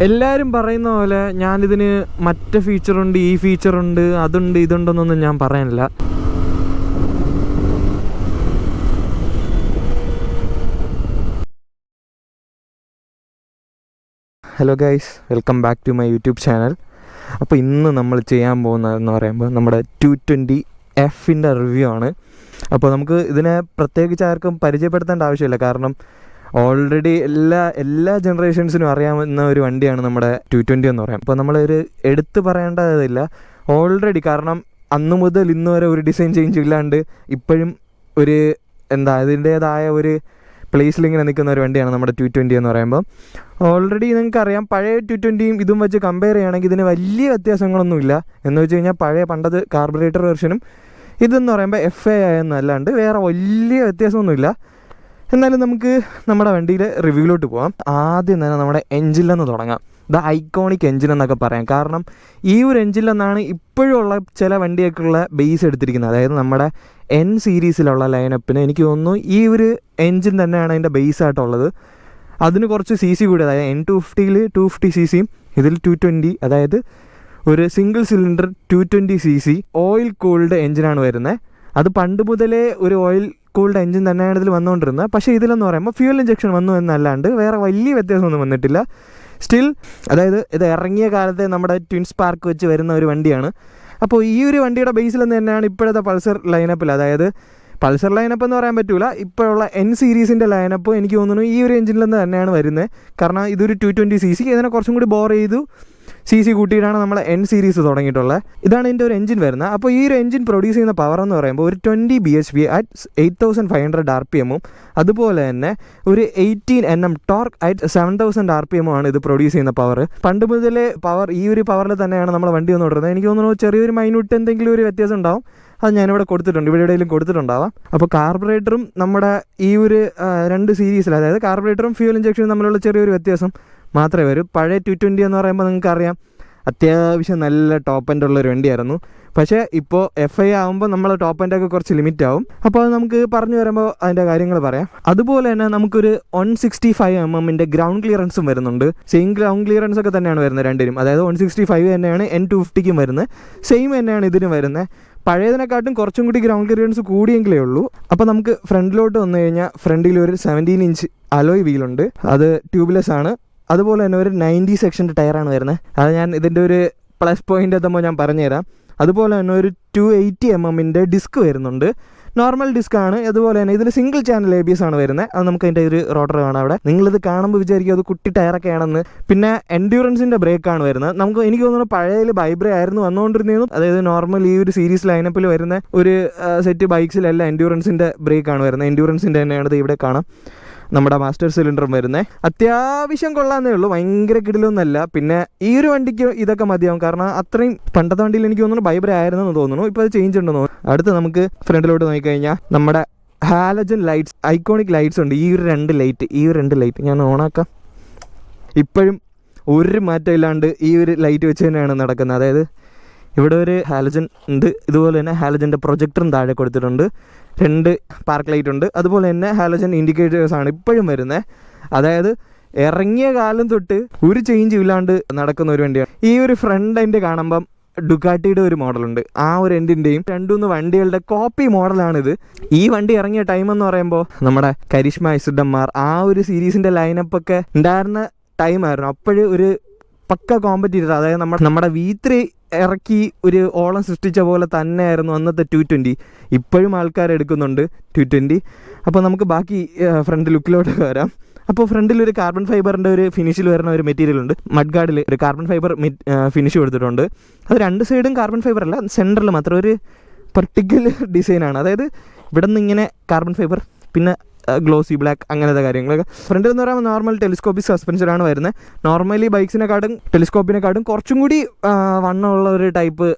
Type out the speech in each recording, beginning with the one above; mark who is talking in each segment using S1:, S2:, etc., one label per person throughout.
S1: എല്ലാവരും പറയുന്ന പോലെ ഞാനിതിന് മറ്റേ ഫീച്ചറുണ്ട്, ഈ ഫീച്ചറുണ്ട്, അതുണ്ട്, ഇതുണ്ടെന്നൊന്നും ഞാൻ പറയാനില്ല. Hello guys, welcome back to my YouTube channel. അപ്പോൾ ഇന്ന് നമ്മൾ ചെയ്യാൻ പോകുന്നതെന്ന് പറയുമ്പോൾ നമ്മുടെ 220Fൻ്റെ റിവ്യൂ ആണ്. അപ്പോൾ നമുക്ക് ഇതിനെ പ്രത്യേകിച്ച് ആർക്കും പരിചയപ്പെടുത്തേണ്ട ആവശ്യമില്ല, കാരണം ഓൾറെഡി എല്ലാ ജനറേഷൻസിനും അറിയാവുന്ന ഒരു വണ്ടിയാണ് നമ്മുടെ 220 എന്ന് പറയാം. അപ്പോൾ നമ്മളൊരു എടുത്ത് പറയേണ്ടതില്ല ഓൾറെഡി, കാരണം അന്ന് മുതൽ ഇന്ന് വരെ ഒരു ഡിസൈൻ ചേഞ്ച് ഇല്ലാണ്ട് ഇപ്പോഴും ഒരു അതിൻ്റേതായ ഒരു പ്ലേസിൽ ഇങ്ങനെ നിൽക്കുന്ന ഒരു വണ്ടിയാണ് നമ്മുടെ 220 എന്ന് പറയുമ്പോൾ. ഓൾറെഡി നിങ്ങൾക്കറിയാം, പഴയ 220യും ഇതും വെച്ച് കമ്പയർ ചെയ്യുകയാണെങ്കിൽ ഇതിന് വലിയ വ്യത്യാസങ്ങളൊന്നുമില്ല. എന്ന് വെച്ച് കഴിഞ്ഞാൽ പണ്ടത് കാർബറേറ്റർ വെർഷനും ഇതെന്ന് പറയുമ്പോൾ FI എന്നല്ലാണ്ട് വേറെ വലിയ വ്യത്യാസമൊന്നുമില്ല. എന്നാലും നമുക്ക് നമ്മുടെ വണ്ടിയുടെ റിവ്യൂവിലോട്ട് പോകാം. ആദ്യം തന്നെ നമ്മുടെ എഞ്ചിനിലെന്ന് തുടങ്ങാം. ദ ഐക്കോണിക് എഞ്ചിൻ എന്നൊക്കെ പറയാം, കാരണം ഈ ഒരു എഞ്ചിനിലെന്നാണ് ഇപ്പോഴുള്ള ചില വണ്ടിയൊക്കെയുള്ള ബേസ് എടുത്തിരിക്കുന്നത്. അതായത് നമ്മുടെ N സീരീസിലുള്ള ലൈനപ്പിന് എനിക്ക് തോന്നുന്നു ഈ ഒരു എഞ്ചിൻ തന്നെയാണ് അതിൻ്റെ ബേസായിട്ടുള്ളത്. അതിന് കുറച്ച് CC കൂടി, അതായത് N250ൽ 250 CCയും ഇതിൽ 220, അതായത് ഒരു single cylinder 220cc oil cooled എഞ്ചിനാണ് വരുന്നത്. അത് പണ്ട് മുതലേ ഒരു ഓയിൽ കൂൾഡ് എഞ്ചിൻ തന്നെയാണ് ഇതിൽ വന്നുകൊണ്ടിരുന്നത്. പക്ഷേ ഇതിലെന്ന് പറയുമ്പോൾ ഫ്യൂൽ ഇഞ്ചക്ഷൻ വന്നു എന്നല്ലാണ്ട് വേറെ വലിയ വ്യത്യാസമൊന്നും വന്നിട്ടില്ല. സ്റ്റിൽ, അതായത് ഇത് ഇറങ്ങിയ കാലത്തെ നമ്മുടെ ട്വിൻ സ്പാർക്ക് വെച്ച് വരുന്ന ഒരു വണ്ടിയാണ്. അപ്പോൾ ഈ ഒരു വണ്ടിയുടെ ബേസിൽ തന്നെയാണ് ഇപ്പോഴത്തെ പൾസർ ലൈനപ്പിൽ, അതായത് പൾസർ ലൈനപ്പ് എന്ന് പറയാൻ പറ്റില്ല, ഇപ്പോഴുള്ള N സീരീസിൻ്റെ ലൈനപ്പ് എനിക്ക് തോന്നുന്നു ഈ ഒരു എഞ്ചിനിൽ നിന്ന് തന്നെയാണ് വരുന്നത്. കാരണം ഇതൊരു 220cc, ഇതിനെ കുറച്ചും കൂടി ബോർ ചെയ്തു CC കൂട്ടിയിട്ടാണ് നമ്മൾ N സീരീസ് തുടങ്ങിയിട്ടുള്ളത്. ഇതാണ് ഇതിൻ്റെ ഒരു എഞ്ചിൻ വരുന്നത്. അപ്പോൾ ഈ ഒരു എഞ്ചിൻ പ്രൊഡ്യൂസ് ചെയ്യുന്ന പവർ എന്ന് പറയുമ്പോൾ ഒരു 20 bhp അറ്റ് 8500 RPM, അതുപോലെ തന്നെ ഒരു 18 Nm ടോർക്ക് അറ്റ് 7000 RPM ആണ് ഇത് പ്രൊഡ്യൂസ് ചെയ്യുന്ന പവർ. പണ്ട് മുതലേ ഈ ഒരു പവറിൽ തന്നെയാണ് നമ്മൾ വണ്ടി വന്നുകൊണ്ടിരുന്നത്. എനിക്ക് തോന്നുന്നു ചെറിയൊരു മൈന്യൂട്ട് എന്തെങ്കിലും ഒരു വ്യത്യാസം ഉണ്ടാവും, അത് ഞാനിവിടെ കൊടുത്തിട്ടുണ്ട്, ഇവിടെ എവിടെയെങ്കിലും കൊടുത്തിട്ടുണ്ടാവാം. അപ്പോൾ കാർബറേറ്ററും നമ്മുടെ ഈ ഒരു രണ്ട് സീരീസിൽ, അതായത് കാർബറേറ്ററും ഫ്യൂൽ ഇഞ്ചക്ഷനും തമ്മിലുള്ള ചെറിയൊരു വ്യത്യാസം മാത്രമേ വരും. പഴയ 220 എന്ന് പറയുമ്പോൾ നിങ്ങൾക്കറിയാം അത്യാവശ്യം നല്ല ടോപ്പ് എൻഡ് ഉള്ളൊരു വണ്ടിയായിരുന്നു. പക്ഷേ ഇപ്പോൾ FI ആകുമ്പോൾ നമ്മൾ ടോപ്പ് എൻഡൊക്കെ കുറച്ച് ലിമിറ്റ് ആവും. അപ്പോൾ അത് നമുക്ക് പറഞ്ഞു വരുമ്പോൾ അതിൻ്റെ കാര്യങ്ങൾ പറയാം. അതുപോലെ തന്നെ നമുക്കൊരു 165mm ഗ്രൗണ്ട് ക്ലിയറൻസും വരുന്നുണ്ട്. സെയിം ഗ്രൗണ്ട് ക്ലിയറൻസ് ഒക്കെ തന്നെയാണ് വരുന്നത് രണ്ടിനും, അതായത് 165 തന്നെയാണ് N250ക്കും വരുന്നത്, സെയിം തന്നെയാണ് ഇതിനും വരുന്നത്. പഴയതിനെക്കാട്ടും കുറച്ചും കൂടി ഗ്രൗണ്ട് ക്ലിയറൻസ് കൂടിയെങ്കിലേ ഉള്ളൂ. അപ്പോൾ നമുക്ക് ഫ്രണ്ടിലോട്ട് വന്നു കഴിഞ്ഞാൽ ഫ്രണ്ടിൽ ഒരു 17 ഇഞ്ച് അലോയ് വീലുണ്ട്, അത് ട്യൂബ്ലെസ് ആണ്. അതുപോലെ തന്നെ ഒരു 90 സെക്ഷൻ്റെ ടയറാണ് വരുന്നത്. അത് ഞാൻ ഇതിൻ്റെ ഒരു പ്ലസ് പോയിൻ്റ് എത്തുമ്പോൾ ഞാൻ പറഞ്ഞുതരാം. അതുപോലെ തന്നെ ഒരു 280mm ഡിസ്ക് വരുന്നുണ്ട്, നോർമൽ ഡിസ്ക് ആണ്. അതുപോലെ തന്നെ ഇതിൽ സിംഗിൾ ചാനൽ ABS ആണ് വരുന്നത്. അത് നമുക്ക് അതിൻ്റെ ഒരു റോട്ടർ കാണാം അവിടെ. നിങ്ങളിത് കാണുമ്പോൾ വിചാരിക്കും അത് കുട്ടി ടയറൊക്കെ ആണെന്ന്. പിന്നെ എൻഡ്യൂറൻസിൻ്റെ ബ്രേക്കാണ് വരുന്നത്. എനിക്ക് തോന്നുന്നു പഴയതിൽ ബൈബ്രേ ആയിരുന്നു വന്നുകൊണ്ടിരുന്നതും, അതായത് നോർമൽ ഈ ഒരു സീരീസ് ലൈനപ്പിൽ വരുന്ന ഒരു സെറ്റ് ബൈക്സിലെല്ലാം എൻഡ്യൂറൻസിൻ്റെ ബ്രേക്കാണ് വരുന്നത്. എൻഡ്യൂറൻസിൻ്റെ തന്നെയാണ് ഇവിടെ കാണാം നമ്മുടെ മാസ്റ്റർ സിലിണ്ടറും വരുന്നത്. അത്യാവശ്യം കൊള്ളാമെന്നേ ഉള്ളൂ, ഭയങ്കര കിടിലൊന്നുമല്ല. പിന്നെ ഈ ഒരു വണ്ടിക്ക് ഇതൊക്കെ മതിയാവും, കാരണം അത്രയും പണ്ടത്തെ വണ്ടിയിൽ എനിക്ക് തോന്നുന്നു ബൈബ്രേ ആയിരുന്നെന്ന് തോന്നുന്നു, ഇപ്പോൾ അത് ചേഞ്ച് ഉണ്ടെന്ന് തോന്നുന്നു. അടുത്ത് നമുക്ക് ഫ്രണ്ടിലോട്ട് നോക്കിക്കഴിഞ്ഞാൽ നമ്മുടെ ഹാലജൻ ലൈറ്റ്സ്, ഐക്കോണിക് ലൈറ്റ്സ് ഉണ്ട്. ഈ ഒരു രണ്ട് ലൈറ്റ് ഞാൻ ഓണാക്കാം. ഇപ്പോഴും ഒരു മാറ്റം ഇല്ലാണ്ട് ഈ ഒരു ലൈറ്റ് വെച്ച് തന്നെയാണ് നടക്കുന്നത്. അതായത് ഇവിടെ ഒരു ഹാലജൻ ഉണ്ട്, ഇതുപോലെ തന്നെ ഹാലജൻ്റെ പ്രൊജക്ടറും താഴെ കൊടുത്തിട്ടുണ്ട്, 2 പാർക്ക് ലൈറ്റ് ഉണ്ട്. അതുപോലെ തന്നെ ഹാലജൻ ഇൻഡിക്കേറ്റേഴ്സാണ് ഇപ്പോഴും വരുന്നത്. അതായത് ഇറങ്ങിയ കാലം തൊട്ട് ഒരു ചേഞ്ച് ഇല്ലാണ്ട് നടക്കുന്ന ഒരു വണ്ടിയാണ്. ഈ ഒരു ഫ്രണ്ട് എൻഡ് കാണുമ്പം ഡുക്കാട്ടിയുടെ ഒരു മോഡലുണ്ട്, ആ ഒരു എൻഡിൻ്റെയും 2-3 വണ്ടികളുടെ കോപ്പി മോഡലാണിത്. ഈ വണ്ടി ഇറങ്ങിയ ടൈം എന്ന് പറയുമ്പോൾ നമ്മുടെ കരിഷ്മ SMR ആ ഒരു സീരീസിൻ്റെ ലൈനപ്പൊക്കെ ഉണ്ടായിരുന്ന ടൈമായിരുന്നു. അപ്പോഴും ഒരു പക്ക കോമ്പറ്റീറ്റർ, അതായത് നമ്മുടെ V3 ഇറക്കി ഒരു ഓളം സൃഷ്ടിച്ച പോലെ തന്നെയായിരുന്നു അന്നത്തെ 220. ഇപ്പോഴും ആൾക്കാർ എടുക്കുന്നുണ്ട് 220. അപ്പോൾ നമുക്ക് ബാക്കി ഫ്രണ്ട് ലുക്കിലോട്ട് വരാം. അപ്പോൾ ഫ്രണ്ടിൽ ഒരു കാർബൺ ഫൈബറിൻ്റെ ഒരു ഫിനിഷിൽ വരുന്ന ഒരു മെറ്റീരിയൽ ഉണ്ട്. മഡ് ഗാർഡിൽ ഒരു കാർബൺ ഫൈബർ ഫിനിഷ് കൊടുത്തിട്ടുണ്ട്. അത് 2 സൈഡും കാർബൺ ഫൈബർ അല്ല, സെൻറ്ററിൽ മാത്രം ഒരു പർട്ടിക്കുലർ ഡിസൈനാണ്. അതായത് ഇവിടെ നിന്ന് ഇങ്ങനെ കാർബൺ ഫൈബർ, പിന്നെ ഗ്ലോസി ബ്ലാക്ക്, അങ്ങനത്തെ കാര്യങ്ങളൊക്കെ. ഫ്രണ്ടിൽ എന്ന് പറയുമ്പോൾ നോർമൽ ടെലിസ്കോപ്പിക് സസ്പെൻഷനാണ് വരുന്നത്. നോർമലി ബൈക്സിനെക്കാട്ടും ടെലിസ്കോപ്പിനെക്കാട്ടും കുറച്ചും കൂടി വണ്ണമുള്ള ഒരു ടൈപ്പ്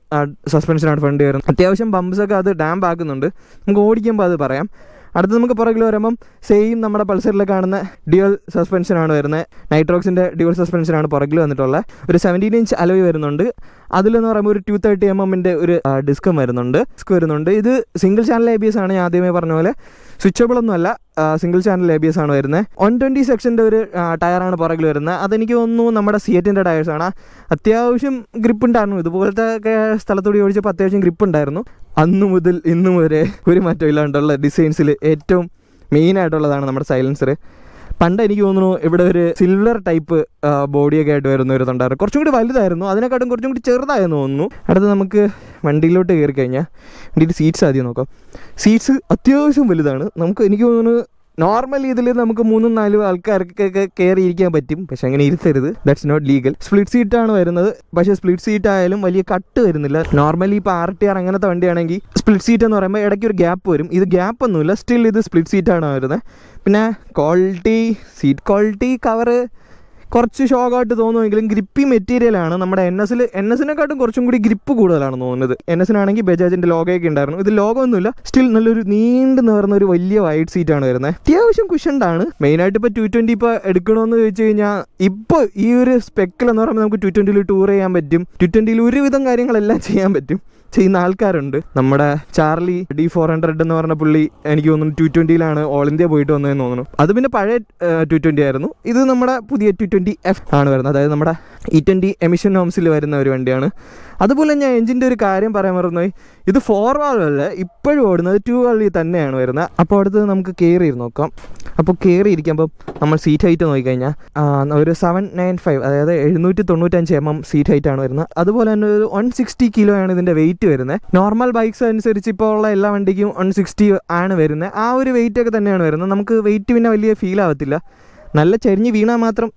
S1: സസ്പെൻഷനാണ് ഫ്രണ്ട് വരുന്നത്. അത്യാവശ്യം ബംപ്സൊക്കെ അത് ഡാമ്പ് ആക്കുന്നുണ്ട്, നമുക്ക് ഓടിക്കുമ്പോൾ അത് പറയാം. അടുത്ത് നമുക്ക് പുറകിൽ വരുമ്പം സെയിം നമ്മുടെ പൾസറിൽ കാണുന്ന ഡ്യുവൽ സസ്പെൻഷനാണ് വരുന്നത്. നൈട്രോക്സിൻ്റെ ഡ്യുവൽ സസ്പെൻഷനാണ് പുറകിൽ വന്നിട്ടുള്ളത്. ഒരു 17 ഇഞ്ച് അലോയ് വരുന്നുണ്ട്. അതിലെന്ന് പറയുമ്പോൾ ഒരു 230mm ഒരു ഡിസ്കും വരുന്നുണ്ട്. ഇത് സിംഗിൾ ചാനൽ ABS ആണ്, ഞാൻ ആദ്യമേ പറഞ്ഞ പോലെ സ്വിച്ചബിൾ ഒന്നുമല്ല. സിംഗിൾ ചാനൽ ABS ആണ് വരുന്നത്. 120 സെക്ഷൻ്റെ ഒരു ടയറാണ് പുറകിൽ വരുന്നത്. അതെനിക്ക് തോന്നുന്നു നമ്മുടെ സിയറ്റിൻ്റെ ടയേഴ്സാണ്. അത്യാവശ്യം ഗ്രിപ്പ് ഉണ്ടായിരുന്നു. ഇതുപോലത്തെ സ്ഥലത്തൂടെ ഓടിച്ചപ്പോൾ അത്യാവശ്യം ഗ്രിപ്പ് ഉണ്ടായിരുന്നു. അന്നു മുതൽ ഇന്നു വരെ ഒരു മാറ്റം ഇല്ലാണ്ടുള്ള ഡിസൈൻസിൽ ഏറ്റവും മെയിനായിട്ടുള്ളതാണ് നമ്മുടെ സൈലൻസർ. പണ്ട് എനിക്ക് തോന്നുന്നു ഇവിടെ ഒരു സിൽവർ ടൈപ്പ് ബോഡിയൊക്കെ ആയിട്ട് വരുന്ന ഒരു തൊണ്ടായിരുന്നു. കുറച്ചും കൂടി വലുതായിരുന്നു, അതിനെക്കാട്ടും കുറച്ചും കൂടി ചെറുതായെന്ന് തോന്നുന്നു. അടുത്ത് നമുക്ക് വണ്ടിയിലോട്ട് കയറി കഴിഞ്ഞാൽ വണ്ടിയുടെ സീറ്റ്സ് ആദ്യം നോക്കാം. സീറ്റ്സ് അത്യാവശ്യം വലുതാണ്. എനിക്ക് തോന്നുന്നു നോർമലി ഇതിൽ നമുക്ക് 3-4 ആൾക്കാർക്കൊക്കെ കയറി ഇരിക്കാൻ പറ്റും, പക്ഷെ അങ്ങനെ ഇരുത്തരുത്, ദാറ്റ്സ് നോട്ട് ലീഗൽ. സ്പ്ലിറ്റ് സീറ്റാണ് വരുന്നത്, പക്ഷേ സ്പ്ലിറ്റ് സീറ്റ് ആയാലും വലിയ കട്ട് വരുന്നില്ല. നോർമലി ഇപ്പോൾ RTR അങ്ങനത്തെ വണ്ടിയാണെങ്കിൽ സ്പ്ലിറ്റ് സീറ്റ് എന്ന് പറയുമ്പോൾ ഇടയ്ക്ക് ഒരു ഗ്യാപ്പ് വരും. ഇത് ഗ്യാപ്പ് ഒന്നുമില്ല, സ്റ്റിൽ ഇത് സ്പ്ലിറ്റ് സീറ്റാണ് വരുന്നത്. പിന്നെ സീറ്റ് ക്വാളിറ്റി കവറ് കുറച്ച് ഷോക്കായിട്ട് തോന്നുമെങ്കിലും ഗ്രിപ്പി മെറ്റീരിയലാണ്. നമ്മുടെ NSനെക്കാട്ടും കുറച്ചും കൂടി ഗ്രിപ്പ് കൂടുതലാണെന്ന് തോന്നുന്നത്. NSനാണെങ്കിൽ ബജാജിൻ്റെ ലോഗോയൊക്കെ ഉണ്ടായിരുന്നു, ഇത് ലോഗോ ഒന്നുമില്ല. സ്റ്റിൽ നല്ലൊരു നീണ്ടു നിവർന്ന ഒരു വലിയ വൈഡ് സീറ്റാണ് വരുന്നത്. അത്യാവശ്യം കുഷൻഡാണ്. മെയിനായിട്ട് ഇപ്പോൾ 220 ഇപ്പോൾ എടുക്കണമെന്ന് ചോദിച്ചു കഴിഞ്ഞാൽ ഇപ്പോൾ ഈ ഒരു സ്പെക്കിൽ എന്ന് പറയുമ്പോൾ നമുക്ക് 220 ടൂർ ചെയ്യാൻ പറ്റും. 220 ഒരുവിധം കാര്യങ്ങളെല്ലാം ചെയ്യാൻ പറ്റും, ചെയ്യുന്ന ആൾക്കാരുണ്ട്. നമ്മുടെ ചാർലി D400 എന്ന് പറഞ്ഞ പുള്ളി എനിക്ക് തോന്നുന്നു 220 ഓൾ ഇന്ത്യ പോയിട്ട് വന്നതെന്ന് തോന്നുന്നു. അത് പിന്നെ പഴയ 220 ആയിരുന്നു. ഇത് നമ്മുടെ പുതിയ 220F ആണ് വരുന്നത്, അതായത് നമ്മുടെ E20 എമിഷൻ നോംസിൽ വരുന്ന ഒരു വണ്ടിയാണ്. അതുപോലെ ഞാൻ എഞ്ചിൻ്റെ ഒരു കാര്യം പറയാൻ മറന്നുപോയി. ഇത് 4 വാൾവ് അല്ല, ഇപ്പോഴും ഓടുന്നത് 2 വാൾവിൽ തന്നെയാണ് വരുന്നത്. അപ്പോൾ അടുത്തത് നമുക്ക് കയറി നോക്കാം. അപ്പോൾ കയറി ഇരിക്കുമ്പോൾ നമ്മൾ സീറ്റ് ഹൈറ്റ് നോക്കിക്കഴിഞ്ഞാൽ ഒരു 795, അതായത് 795 mm സീറ്റ് ഹൈറ്റ് ആണ് വരുന്നത്. അതുപോലെ തന്നെ ഒരു 160 കിലോയാണ് ഇതിൻ്റെ വെയിറ്റ് വരുന്നത്. നോർമൽ ബൈക്സ് അനുസരിച്ച് ഇപ്പോൾ ഉള്ള എല്ലാ വണ്ടിക്കും 160 ആണ് വരുന്നത്. ആ ഒരു വെയിറ്റ് ഒക്കെ തന്നെയാണ് വരുന്നത്. നമുക്ക് വെയിറ്റ് പിന്നെ വലിയ ഫീൽ ആവത്തില്ല. നല്ല ചരിഞ്ഞ് വീണാൽ മാത്രം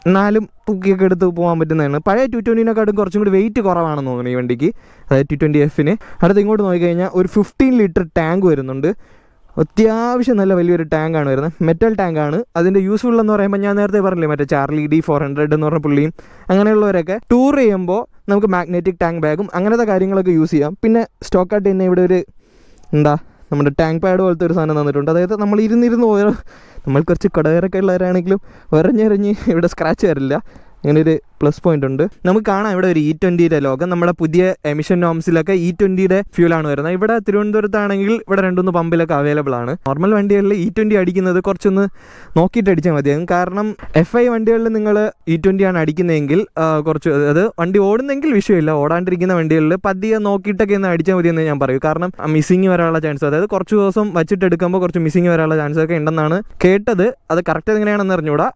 S1: എന്നാലും തൂക്കിയൊക്കെ എടുത്ത് പോകാൻ പറ്റുന്നതാണ്. പഴയ 220 കുറച്ചും കൂടി വെയിറ്റ് കുറവാണെന്ന് തോന്നുന്നു ഈ വണ്ടിക്ക്, അതായത് 220Fന്. അടുത്ത് ഇങ്ങോട്ട് നോക്കിക്കഴിഞ്ഞാൽ ഒരു 15 ലിറ്റർ ടാങ്ക് വരുന്നുണ്ട്. അത്യാവശ്യം നല്ല വലിയൊരു ടാങ്കാണ് വരുന്നത്, മെറ്റൽ ടാങ്കാണ്. അതിൻ്റെ യൂസ്ഫുൾ എന്ന് പറയുമ്പോൾ ഞാൻ നേരത്തെ പറഞ്ഞില്ലേ, മറ്റേ ചാർലി D400 എന്ന് പറഞ്ഞ പുള്ളിയും അങ്ങനെയുള്ളവരൊക്കെ ടൂർ ചെയ്യുമ്പോൾ നമുക്ക് മാഗ്നറ്റിക് ടാങ്ക് ബാഗും അങ്ങനത്തെ കാര്യങ്ങളൊക്കെ യൂസ് ചെയ്യാം. പിന്നെ സ്റ്റോക്കായിട്ട് തന്നെ ഇവിടെ ഒരു നമ്മുടെ ടാങ്ക് പാഡ് പോലത്തെ ഒരു സാധനം തന്നിട്ടുണ്ട്. അതായത് നമ്മൾ നമ്മൾ കുറച്ച് കടകരൊക്കെ ഉള്ളവരാണെങ്കിലും ഒരഞ്ഞെറിഞ്ഞ് ഇവിടെ സ്ക്രാച്ച് വരില്ല. അങ്ങനെ ഒരു പ്ലസ് പോയിന്റ് ഉണ്ട്. നമുക്ക് കാണാം ഇവിടെ ഒരു E20 ലോഗോ. നമ്മുടെ പുതിയ എമിഷൻ നോംസിലൊക്കെ E20 ഫ്യൂലാണ് വരുന്നത്. ഇവിടെ തിരുവനന്തപുരത്താണെങ്കിൽ ഇവിടെ 2-3 പമ്പിലൊക്കെ അവൈലബിൾ ആണ്. നോർമൽ വണ്ടികളിൽ E20 അടിക്കുന്നത് കുറച്ചൊന്ന് നോക്കിയിട്ട് അടിച്ചാൽ മതിയാകും. കാരണം FI വണ്ടികളിൽ നിങ്ങൾ E20 ആണ് അടിക്കുന്നതെങ്കിൽ കുറച്ച് അത് വണ്ടി ഓടുന്നെങ്കിൽ വിഷയമില്ല. ഓടാണ്ടിരിക്കുന്ന വണ്ടികളിൽ പതിയെ നോക്കിയിട്ടൊക്കെ ഒന്ന് അടിച്ചാൽ മതിയെന്ന് ഞാൻ പറയും. കാരണം മിസ്സിങ് വരാനുള്ള ചാൻസ്, അതായത് കുറച്ച് ദിവസം വച്ചിട്ട് എടുക്കുമ്പോൾ കുറച്ച് മിസ്സിങ് വരാനുള്ള ചാൻസ് ഒക്കെ ഉണ്ടെന്നാണ് കേട്ടത്. അത് കറക്റ്റ് എങ്ങനെയാണെന്ന് അറിഞ്ഞുകൂടാ,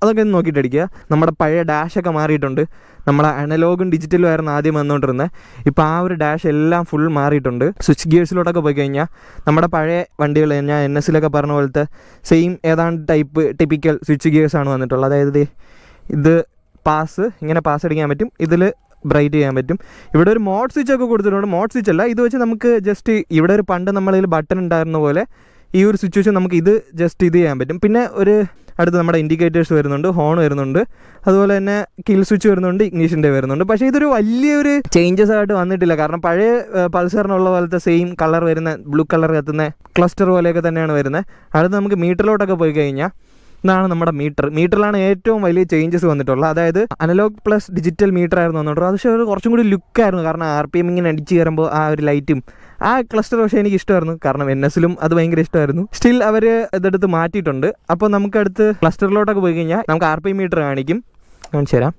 S1: അതൊക്കെ ഒന്ന് നോക്കിയിട്ട് അടിക്കുക. നമ്മുടെ പഴയ ഡാഷൊക്കെ മാറിയിട്ടുണ്ട്. നമ്മളെ അനലോഗും ഡിജിറ്റലും ആയിരുന്നു ആദ്യം വന്നുകൊണ്ടിരുന്നത്. ഇപ്പോൾ ആ ഒരു ഡാഷ് എല്ലാം ഫുൾ മാറിയിട്ടുണ്ട്. സ്വിച്ച് ഗിയേഴ്സിലോട്ടൊക്കെ പോയി കഴിഞ്ഞാൽ നമ്മുടെ പഴയ വണ്ടികൾ, ഞാൻ NSലൊക്കെ പറഞ്ഞ പോലത്തെ സെയിം ഏതാണ്ട് ടൈപ്പ് ടിപ്പിക്കൽ സ്വിച്ച് ഗിയേഴ്സാണ് വന്നിട്ടുള്ളത്. അതായത് ഇത് ഇങ്ങനെ പാസ് അടിക്കാൻ പറ്റും, ഇതിൽ ബ്രൈറ്റ് ചെയ്യാൻ പറ്റും. ഇവിടെ ഒരു മോഡ് സ്വിച്ച് ഒക്കെ കൊടുത്തിട്ടുണ്ട്. മോഡ് സ്വിച്ച് അല്ല, ഇത് വെച്ച് നമുക്ക് ജസ്റ്റ് ഇവിടെ ഒരു പണ്ട് നമ്മളിൽ ബട്ടൺ ഉണ്ടായിരുന്ന പോലെ ഈ ഒരു സ്വിച്ച് വെച്ച് നമുക്ക് ഇത് ജസ്റ്റ് ഇത് ചെയ്യാൻ പറ്റും. പിന്നെ അടുത്ത് നമ്മുടെ ഇൻഡിക്കേറ്റേഴ്സ് വരുന്നുണ്ട്, ഹോൺ വരുന്നുണ്ട്, അതുപോലെ തന്നെ കിൽ സ്വിച്ച് വരുന്നുണ്ട്, ഇഗ്നിഷൻ്റെ വരുന്നുണ്ട്. പക്ഷേ ഇതൊരു വലിയൊരു ചേഞ്ചസ് ആയിട്ട് വന്നിട്ടില്ല. കാരണം പഴയ പൾസറിനുള്ള പോലത്തെ സെയിം കളർ വരുന്ന ബ്ലൂ കളർ കത്തുന്ന ക്ലസ്റ്റർ പോലെയൊക്കെ തന്നെയാണ് വരുന്നത്. അടുത്ത് നമുക്ക് മീറ്ററിലോട്ടൊക്കെ പോയി കഴിഞ്ഞാൽ ഇതാണ് നമ്മുടെ മീറ്ററിലാണ് ഏറ്റവും വലിയ ചേഞ്ചസ് വന്നിട്ടുള്ളത്. അതായത് അനലോഗ് പ്ലസ് ഡിജിറ്റൽ മീറ്റർ ആയിരുന്നു വന്നിട്ടുള്ളത്. പക്ഷേ അത് കുറച്ചും കൂടി ലുക്കായിരുന്നു. കാരണം RPM ഇങ്ങനെ അടിച്ച് കയറുമ്പോൾ ആ ഒരു ലൈറ്റും ആ ക്ലസ്റ്റർ പക്ഷേ എനിക്ക് ഇഷ്ടമായിരുന്നു. കാരണം NSലും അത് ഭയങ്കര ഇഷ്ടമായിരുന്നു. സ്റ്റിൽ അവർ ഇതെടുത്ത് മാറ്റിയിട്ടുണ്ട്. അപ്പോൾ നമുക്കടുത്ത് ക്ലസ്റ്ററിലോട്ടൊക്കെ പോയി കഴിഞ്ഞാൽ നമുക്ക് RPM മീറ്റർ കാണിച്ചു തരാം.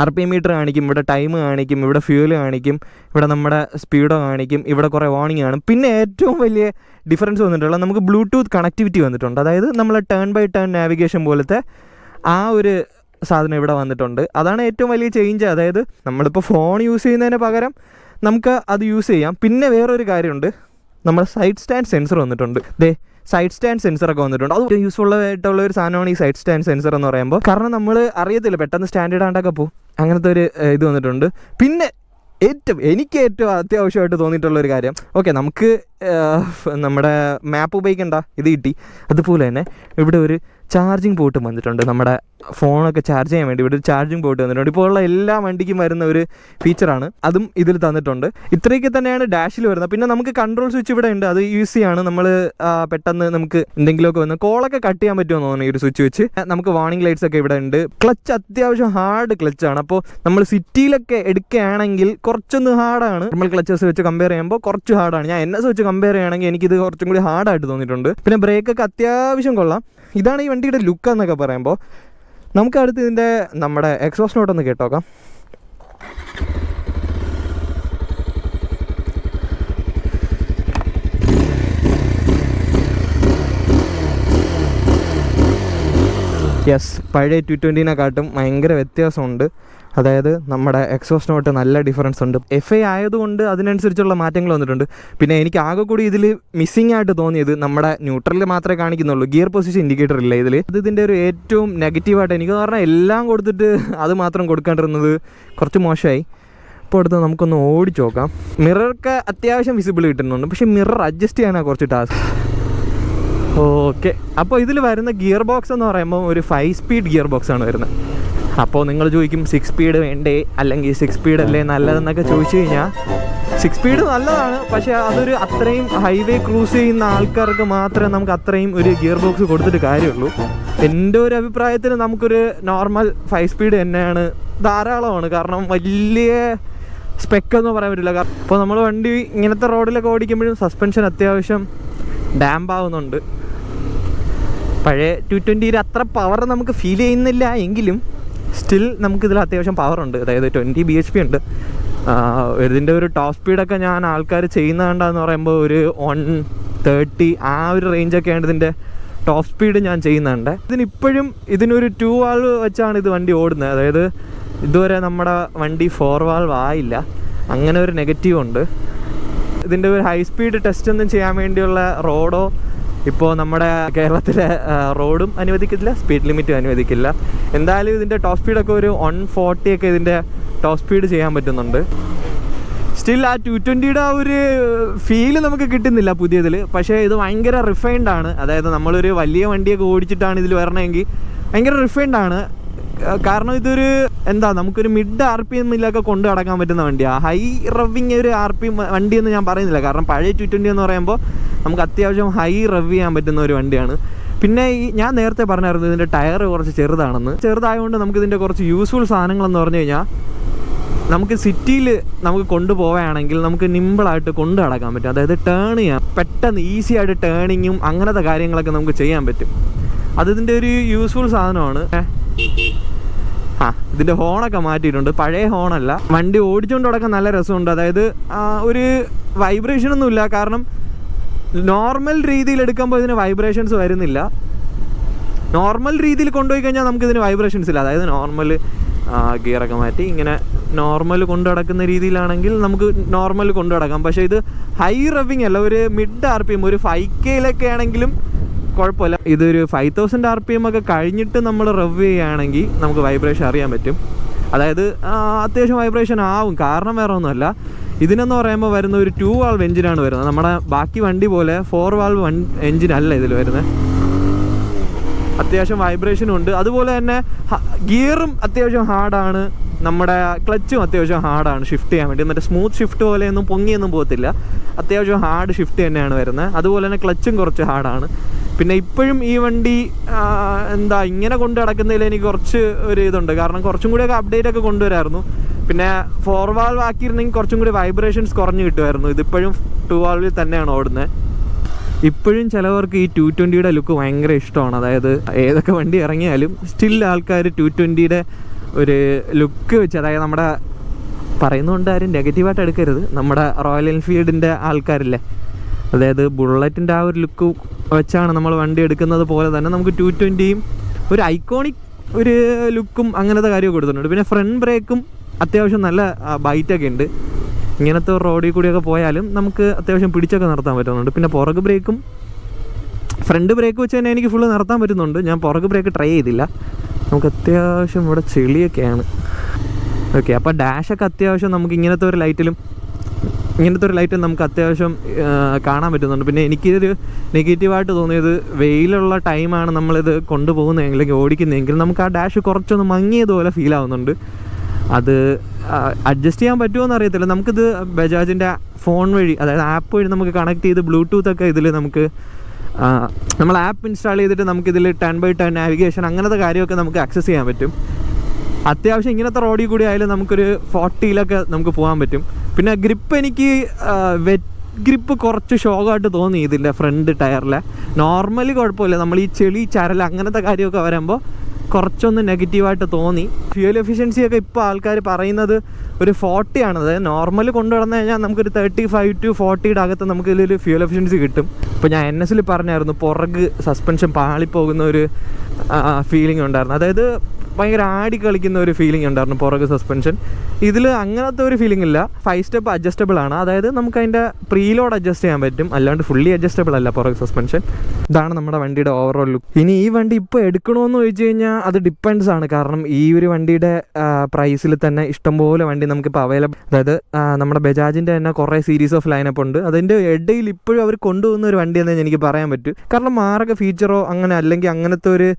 S1: RPM മീറ്റർ കാണിക്കും, ഇവിടെ ടൈം കാണിക്കും, ഇവിടെ ഫ്യൂവൽ കാണിക്കും, ഇവിടെ നമ്മുടെ സ്പീഡോ കാണിക്കും, ഇവിടെ കുറേ വാർണിംഗ് കാണും. പിന്നെ ഏറ്റവും വലിയ ഡിഫറൻസ് വന്നിട്ടുള്ളത് നമുക്ക് ബ്ലൂടൂത്ത് കണക്ടിവിറ്റി വന്നിട്ടുണ്ട്. അതായത് നമ്മൾ ടേൺ ബൈ ടേൺ നാവിഗേഷൻ പോലത്തെ ആ ഒരു സാധനം ഇവിടെ വന്നിട്ടുണ്ട്. അതാണ് ഏറ്റവും വലിയ ചേഞ്ച്. അതായത് നമ്മളിപ്പോൾ ഫോൺ യൂസ് ചെയ്യുന്നതിന് പകരം നമുക്ക് അത് യൂസ് ചെയ്യാം. പിന്നെ വേറൊരു കാര്യമുണ്ട്, നമ്മുടെ സൈഡ് സ്റ്റാൻഡ് സെൻസർ വന്നിട്ടുണ്ട്. സൈഡ് സ്റ്റാൻഡ് സെൻസറൊക്കെ വന്നിട്ടുണ്ട്. അത് യൂസ്ഫുൾ ആയിട്ടുള്ള ഒരു സാധനമാണ് ഈ സൈഡ് സ്റ്റാൻഡ് സെൻസർ എന്ന് പറയുമ്പോൾ. കാരണം നമ്മൾ അറിയത്തില്ല, പെട്ടെന്ന് സ്റ്റാൻഡ് ഇടാണ്ടൊക്കെ പോകും. അങ്ങനത്തെ ഒരു ഇത് വന്നിട്ടുണ്ട്. പിന്നെ എനിക്ക് ഏറ്റവും അത്യാവശ്യമായിട്ട് തോന്നിയിട്ടുള്ളൊരു കാര്യം, ഓക്കെ നമുക്ക് നമ്മുടെ മാപ്പ് ഉപയോഗിക്കണ്ട, ഇത് കിട്ടി. അതുപോലെ തന്നെ ഇവിടെ ഒരു ചാർജിങ് പോർട്ടും വന്നിട്ടുണ്ട്. നമ്മുടെ ഫോണൊക്കെ ചാർജ് ചെയ്യാൻ വേണ്ടി ഇവിടെ ഒരു ചാർജിങ് പോർട്ട് വന്നിട്ടുണ്ട്. ഇപ്പോൾ ഉള്ള എല്ലാ വണ്ടിക്കും വരുന്ന ഒരു ഫീച്ചറാണ്, അതും ഇതിൽ തന്നിട്ടുണ്ട്. ഇത്രയൊക്കെ തന്നെയാണ് ഡാഷിൽ വരുന്നത്. പിന്നെ നമുക്ക് കൺട്രോൾ സ്വിച്ച് ഇവിടെ ഉണ്ട്, അത് ഈസിയാണ്. നമ്മൾ പെട്ടെന്ന് നമുക്ക് എന്തെങ്കിലുമൊക്കെ വന്ന് കോളൊക്കെ കട്ട് ചെയ്യാൻ പറ്റുമെന്ന് തോന്നുന്നു ഈ ഒരു സ്വിച്ച് വെച്ച്. നമുക്ക് വാർണിംഗ് ലൈറ്റ്സ് ഒക്കെ ഇവിടെ ഉണ്ട്. ക്ലച്ച് അത്യാവശ്യം ഹാർഡ് ക്ലച്ചാണ്. അപ്പോൾ നമ്മൾ സിറ്റിയിലൊക്കെ എടുക്കുകയാണെങ്കിൽ കുറച്ചൊന്ന് ഹാർഡാണ്. നമ്മൾ ക്ലച്ചസ് വെച്ച് കമ്പയർ ചെയ്യുമ്പോൾ കുറച്ച് ഹാർഡാണ്. ഞാൻ NS വെച്ച് കമ്പയർ ചെയ്യുകയാണെങ്കിൽ എനിക്കിത് കുറച്ചും കൂടി ഹാർഡായിട്ട് തോന്നിയിട്ടുണ്ട്. പിന്നെ ബ്രേക്കൊക്കെ അത്യാവശ്യം കൊള്ളാം. ഇതാണ് ഈ വണ്ടിയുടെ ലുക്ക് എന്നൊക്കെ പറയുമ്പോൾ. നമുക്ക് അടുത്ത് ഇതിൻ്റെ നമ്മുടെ എക്സോസ്റ്റ് നോട്ടൊന്ന് കേട്ടോക്കാം. യെസ്, പഴയ 220-നെക്കാട്ടും ഭയങ്കര വ്യത്യാസമുണ്ട്. അതായത് നമ്മുടെ എക്സോസ്റ്റ് നോട്ട് നല്ല ഡിഫറൻസ് ഉണ്ട്. FI ആയതുകൊണ്ട് അതിനനുസരിച്ചുള്ള മാറ്റങ്ങൾ വന്നിട്ടുണ്ട്. പിന്നെ എനിക്ക് ആകെ കൂടി ഇതിൽ മിസ്സിംഗ് ആയിട്ട് തോന്നിയത് നമ്മുടെ ന്യൂട്രലിൽ മാത്രമേ കാണിക്കുന്നുള്ളൂ, ഗിയർ പൊസിഷൻ ഇൻഡിക്കേറ്റർ ഇല്ല ഇതിൽ. ഇതിൻ്റെ ഒരു ഏറ്റവും നെഗറ്റീവായിട്ട് എനിക്ക് പറഞ്ഞാൽ എല്ലാം കൊടുത്തിട്ട് അത് മാത്രം കൊടുക്കാണ്ടിരുന്നത് കുറച്ച് മോശമായി. ഇപ്പോൾ അടുത്ത് നമുക്കൊന്ന് ഓടിച്ച് നോക്കാം. മിററൊക്കെ അത്യാവശ്യം വിസിബിൾ കിട്ടുന്നുണ്ട്, പക്ഷേ മിറർ അഡ്ജസ്റ്റ് ചെയ്യാനാണ് കുറച്ച് ടാസ്ക്. ഓക്കെ, അപ്പോൾ ഇതിൽ വരുന്ന ഗിയർ ബോക്സ് എന്ന് പറയുമ്പോൾ ഒരു 5 സ്പീഡ് ഗിയർ ബോക്സാണ് വരുന്നത്. അപ്പോൾ നിങ്ങൾ ചോദിക്കും 6 സ്പീഡ് വേണ്ടേ, അല്ലെങ്കിൽ 6 സ്പീഡ് അല്ലേ നല്ലതെന്നൊക്കെ ചോദിച്ചു കഴിഞ്ഞാൽ 6 സ്പീഡ് നല്ലതാണ്. പക്ഷേ അതൊരു അത്രയും ഹൈവേ ക്രൂസ് ചെയ്യുന്ന ആൾക്കാർക്ക് മാത്രമേ നമുക്ക് അത്രയും ഒരു ഗിയർ ബോക്സ് കൊടുത്തിട്ട് കാര്യമുള്ളൂ. എൻ്റെ ഒരു അഭിപ്രായത്തിൽ നമുക്കൊരു നോർമൽ 5 സ്പീഡ് തന്നെയാണ് ധാരാളമാണ്. കാരണം വലിയ സ്പെക്കൊന്നും പറയാൻ പറ്റില്ല. അപ്പോൾ നമ്മൾ വണ്ടി ഇങ്ങനത്തെ റോഡിലൊക്കെ ഓടിക്കുമ്പോഴും സസ്പെൻഷൻ അത്യാവശ്യം ഡാമ്പ് ആവുന്നുണ്ട്. പഴയ 220 അത്ര പവർ നമുക്ക് ഫീൽ ചെയ്യുന്നില്ല എങ്കിലും സ്റ്റിൽ നമുക്കിതിൽ അത്യാവശ്യം പവറുണ്ട്. അതായത് 20 bhp ഉണ്ട്. ഇതിൻ്റെ ഒരു ടോപ്പ് സ്പീഡൊക്കെ ഞാൻ ആൾക്കാർ ചെയ്യുന്ന കണ്ടെന്ന് പറയുമ്പോൾ ഒരു 130 ആ ഒരു റേഞ്ചൊക്കെയാണ് ഇതിൻ്റെ ടോപ്പ് സ്പീഡ് ഞാൻ ചെയ്യുന്നുണ്ട്. ഇതിനിപ്പോഴും ഇതിനൊരു 2 വാൾവ് വെച്ചാണ് ഇത് വണ്ടി ഓടുന്നത്. അതായത് ഇതുവരെ നമ്മുടെ വണ്ടി 4 വാൾവ് ആയില്ല. അങ്ങനെ ഒരു നെഗറ്റീവ് ഉണ്ട്. ഇതിൻ്റെ ഒരു ഹൈ സ്പീഡ് ടെസ്റ്റ് ഒന്നും ചെയ്യാൻ വേണ്ടിയുള്ള റോഡോ ഇപ്പോൾ നമ്മുടെ കേരളത്തിലെ റോഡും അനുവദിക്കില്ല, സ്പീഡ് ലിമിറ്റും അനുവദിക്കില്ല. എന്തായാലും ഇതിൻ്റെ ടോപ്പ് സ്പീഡൊക്കെ ഒരു 140 ഒക്കെ ഇതിൻ്റെ ടോപ്പ് സ്പീഡ് ചെയ്യാൻ പറ്റുന്നുണ്ട്. സ്റ്റിൽ ആ 220-യുടെ ആ ഒരു ഫീല് നമുക്ക് കിട്ടുന്നില്ല പുതിയതിൽ. പക്ഷേ ഇത് ഭയങ്കര റിഫൈൻഡ് ആണ്. അതായത് നമ്മളൊരു വലിയ വണ്ടിയൊക്കെ ഓടിച്ചിട്ടാണ് ഇതിൽ വരണമെങ്കിൽ ഭയങ്കര റിഫൈൻഡ് ആണ്. കാരണം ഇതൊരു നമുക്കൊരു മിഡ് RPM-ലൊക്കെ കൊണ്ട് നടക്കാൻ പറ്റുന്ന വണ്ടിയാണ്. ഹൈ റവ്വിങ് ഒരു RPM വണ്ടിയെന്ന് ഞാൻ പറയുന്നില്ല. കാരണം പഴയ 220 എന്ന് പറയുമ്പോൾ നമുക്ക് അത്യാവശ്യം ഹൈ റവ് ചെയ്യാൻ പറ്റുന്ന ഒരു വണ്ടിയാണ്. പിന്നെ ഞാൻ നേരത്തെ പറഞ്ഞായിരുന്നു ഇതിൻ്റെ ടയർ കുറച്ച് ചെറുതാണെന്ന്. ചെറുതായതുകൊണ്ട് നമുക്കിതിൻ്റെ കുറച്ച് യൂസ്ഫുൾ സാധനങ്ങളെന്ന് പറഞ്ഞു കഴിഞ്ഞാൽ നമുക്ക് സിറ്റിയിൽ നമുക്ക് കൊണ്ടുപോവുകയാണെങ്കിൽ നമുക്ക് നിമ്പിളായിട്ട് കൊണ്ടു നടക്കാൻ പറ്റും. അതായത് ടേൺ ചെയ്യാം, പെട്ടെന്ന് ഈസി ആയിട്ട് ടേണിങ്ങും അങ്ങനത്തെ കാര്യങ്ങളൊക്കെ നമുക്ക് ചെയ്യാൻ പറ്റും. അതിൻ്റെ ഒരു യൂസ്ഫുൾ സാധനമാണ്. ഇതിൻ്റെ ഹോണൊക്കെ മാറ്റിയിട്ടുണ്ട്, പഴയ ഹോണല്ല. വണ്ടി ഓടിച്ചുകൊണ്ട് നടക്കാൻ നല്ല രസമുണ്ട്. അതായത് ഒരു വൈബ്രേഷനൊന്നുമില്ല. കാരണം നോർമൽ രീതിയിൽ എടുക്കുമ്പോൾ ഇതിന് വൈബ്രേഷൻസ് വരുന്നില്ല. നോർമൽ രീതിയിൽ കൊണ്ടുപോയി കഴിഞ്ഞാൽ നമുക്കിതിന് വൈബ്രേഷൻസ് ഇല്ല. അതായത് നോർമൽ ഗിയറൊക്കെ മാറ്റി ഇങ്ങനെ നോർമൽ കൊണ്ടു നടക്കുന്ന രീതിയിലാണെങ്കിൽ നമുക്ക് നോർമൽ കൊണ്ടു നടക്കാം. പക്ഷേ ഇത് ഹൈ റവിങ് അല്ല, ഒരു മിഡ് RPM ഒരു 5K-ലൊക്കെ ആണെങ്കിലും കുഴപ്പമില്ല. ഇതൊരു 5000 RPM ഒക്കെ കഴിഞ്ഞിട്ട് നമ്മൾ റവ് ചെയ്യുകയാണെങ്കിൽ നമുക്ക് വൈബ്രേഷൻ അറിയാൻ പറ്റും. അതായത് അത്യാവശ്യം വൈബ്രേഷൻ ആവും. കാരണം വേറെ ഒന്നുമല്ല, ഇതിനെന്ന് പറയുമ്പോൾ വരുന്ന ഒരു 2 വാൾവ് എഞ്ചിനാണ് വരുന്നത്. നമ്മുടെ ബാക്കി വണ്ടി പോലെ 4 വാൾവ് എഞ്ചിൻ അല്ല ഇതിൽ വരുന്നത്. അത്യാവശ്യം വൈബ്രേഷനും ഉണ്ട്. അതുപോലെ തന്നെ ഗിയറും അത്യാവശ്യം ഹാർഡാണ്. നമ്മുടെ ക്ലച്ചും അത്യാവശ്യം ഹാർഡാണ് ഷിഫ്റ്റ് ചെയ്യാൻ വേണ്ടി. മറ്റേ സ്മൂത്ത് ഷിഫ്റ്റ് പോലെയൊന്നും പൊങ്ങിയൊന്നും പോകത്തില്ല. അത്യാവശ്യം ഹാർഡ് ഷിഫ്റ്റ് തന്നെയാണ് വരുന്നത്. അതുപോലെ തന്നെ ക്ലച്ചും കുറച്ച് ഹാർഡാണ്. പിന്നെ ഇപ്പോഴും ഈ വണ്ടി ഇങ്ങനെ കൊണ്ട് നടക്കുന്നതിൽ എനിക്ക് കുറച്ച് ഒരു ഇതുണ്ട്. കാരണം കുറച്ചും കൂടിയൊക്കെ അപ്ഡേറ്റ് ഒക്കെ കൊണ്ടുവരായിരുന്നു. പിന്നെ 4 വാൾവ് ആക്കിയിരുന്നെങ്കിൽ കുറച്ചും കൂടി വൈബ്രേഷൻസ് കുറഞ്ഞ് കിട്ടുമായിരുന്നു. ഇതിപ്പോഴും 2 വാൾവിൽ തന്നെയാണ് ഓടുന്നത്. ഇപ്പോഴും ചിലവർക്ക് ഈ 220-യുടെ ലുക്ക് ഭയങ്കര ഇഷ്ടമാണ്. അതായത് ഏതൊക്കെ വണ്ടി ഇറങ്ങിയാലും സ്റ്റിൽ ആൾക്കാർ 220-യുടെ ഒരു ലുക്ക് വെച്ച്, അതായത് നമ്മുടെ പറയുന്നതുകൊണ്ട് ആരും നെഗറ്റീവായിട്ട് എടുക്കരുത്, നമ്മുടെ റോയൽ എൻഫീൽഡിൻ്റെ ആൾക്കാരില്ലേ, അതായത് ബുള്ളറ്റിൻ്റെ ആ ഒരു ലുക്ക് വെച്ചാണ് നമ്മൾ വണ്ടി എടുക്കുന്നത് പോലെ തന്നെ നമുക്ക് 220-യും ഒരു ഐക്കോണിക് ഒരു ലുക്കും അങ്ങനത്തെ കാര്യമൊക്കെ കൊടുത്തിട്ടുണ്ട്. പിന്നെ ഫ്രണ്ട് ബ്രേക്കും അത്യാവശ്യം നല്ല ബൈറ്റൊക്കെ ഉണ്ട്. ഇങ്ങനത്തെ റോഡിൽ കൂടിയൊക്കെ പോയാലും നമുക്ക് അത്യാവശ്യം പിടിച്ചൊക്കെ നിർത്താൻ പറ്റുന്നുണ്ട്. പിന്നെ പുറക് ബ്രേക്കും ഫ്രണ്ട് ബ്രേക്ക് വെച്ച് തന്നെ എനിക്ക് ഫുള്ള് നിർത്താൻ പറ്റുന്നുണ്ട്. ഞാൻ പുറക് ബ്രേക്ക് ട്രൈ ചെയ്തില്ല. നമുക്ക് അത്യാവശ്യം ഇവിടെ ചെളിയൊക്കെയാണ്. ഓക്കെ, അപ്പോൾ ഡാഷൊക്കെ അത്യാവശ്യം നമുക്ക് ഇങ്ങനത്തെ ഒരു ലൈറ്റിലും ഇങ്ങനത്തെ ഒരു ലൈറ്റ് നമുക്ക് അത്യാവശ്യം കാണാൻ പറ്റുന്നുണ്ട്. പിന്നെ എനിക്കിതൊരു നെഗറ്റീവായിട്ട് തോന്നിയത് വെയിലുള്ള ടൈമാണ് നമ്മളിത് കൊണ്ടുപോകുന്നതെങ്കിൽ ഓടിക്കുന്നതെങ്കിൽ നമുക്ക് ആ ഡാഷ് കുറച്ചൊന്ന് മങ്ങിയതുപോലെ ഫീൽ ആവുന്നുണ്ട്. അത് അഡ്ജസ്റ്റ് ചെയ്യാൻ പറ്റുമോ എന്ന് അറിയത്തില്ല. നമുക്കിത് ബജാജിൻ്റെ ഫോൺ വഴി, അതായത് ആപ്പ് വഴി നമുക്ക് കണക്ട് ചെയ്ത് ബ്ലൂടൂത്തൊക്കെ ഇതിൽ നമുക്ക് നമ്മൾ ആപ്പ് ഇൻസ്റ്റാൾ ചെയ്തിട്ട് നമുക്കിതിൽ 10x10 നാവിഗേഷൻ അങ്ങനത്തെ കാര്യമൊക്കെ നമുക്ക് ആക്സസ് ചെയ്യാൻ പറ്റും. അത്യാവശ്യം ഇങ്ങനത്തെ റോഡിൽ കൂടി ആയാലും നമുക്കൊരു 40-ലൊക്കെ നമുക്ക് പോകാൻ പറ്റും. പിന്നെ ഗ്രിപ്പ് എനിക്ക് വെറ്റ് ഗ്രിപ്പ് കുറച്ച് ഷോക്കായിട്ട് തോന്നി ഇതിൻ്റെ ഫ്രണ്ട് ടയറിലെ. നോർമലി കുഴപ്പമില്ല, നമ്മൾ ഈ ചെളി ചരൽ അങ്ങനത്തെ കാര്യമൊക്കെ വരുമ്പോൾ കുറച്ചൊന്ന് നെഗറ്റീവായിട്ട് തോന്നി. ഫ്യൂൽ എഫിഷ്യൻസിയൊക്കെ ഇപ്പോൾ ആൾക്കാർ പറയുന്നത് ഒരു 40 ആണ്. അതായത് നോർമൽ കൊണ്ടുവന്നു കഴിഞ്ഞാൽ നമുക്കൊരു 35 to 40 അകത്ത് നമുക്ക് ഇതിലൊരു ഫ്യൂൽ എഫിഷ്യൻസി കിട്ടും. ഇപ്പോൾ ഞാൻ NS പറഞ്ഞായിരുന്നു പുറക് സസ്പെൻഷൻ പാളിപ്പോകുന്ന ഒരു ഫീലിംഗ് ഉണ്ടായിരുന്നു. അതായത് ഭയങ്കര ആടി കളിക്കുന്ന ഒരു ഫീലിംഗ് ഉണ്ടായിരുന്നു പുറക് സസ്പെൻഷൻ. ഇതിൽ അങ്ങനത്തെ ഒരു ഫീലിംഗ് ഇല്ല. 5 സ്റ്റെപ്പ് അഡ്ജസ്റ്റബിൾ ആണ്. അതായത് നമുക്ക് അതിൻ്റെ പ്രീലോഡ് അഡ്ജസ്റ്റ് ചെയ്യാൻ പറ്റും, അല്ലാണ്ട് ഫുള്ളി അഡ്ജസ്റ്റബിൾ അല്ല പുറക് സസ്പെൻഷൻ. ഇതാണ് നമ്മുടെ വണ്ടിയുടെ ഓവറോൾ ലുക്ക്. ഇനി ഈ വണ്ടി ഇപ്പോൾ എടുക്കണമെന്ന് ചോദിച്ചു കഴിഞ്ഞാൽ അത് ഡിപ്പെൻഡ്സ് ആണ്. കാരണം ഈ ഒരു വണ്ടിയുടെ പ്രൈസിൽ തന്നെ ഇഷ്ടംപോലെ വണ്ടി നമുക്കിപ്പോൾ അവൈലബിൾ. അതായത് നമ്മുടെ ബജാജിൻ്റെ തന്നെ കുറേ സീരീസ് ഓഫ് ലൈനപ്പ് ഉണ്ട്. അതിൻ്റെ ഇടയിൽ ഇപ്പോഴും അവർ കൊണ്ടുപോകുന്ന ഒരു വണ്ടി എന്നേ എനിക്ക് പറയാൻ പറ്റും. കാരണം മാരക ഫീച്ചറോ അങ്ങനെ അല്ലെങ്കിൽ അങ്ങനത്തെ ഒരു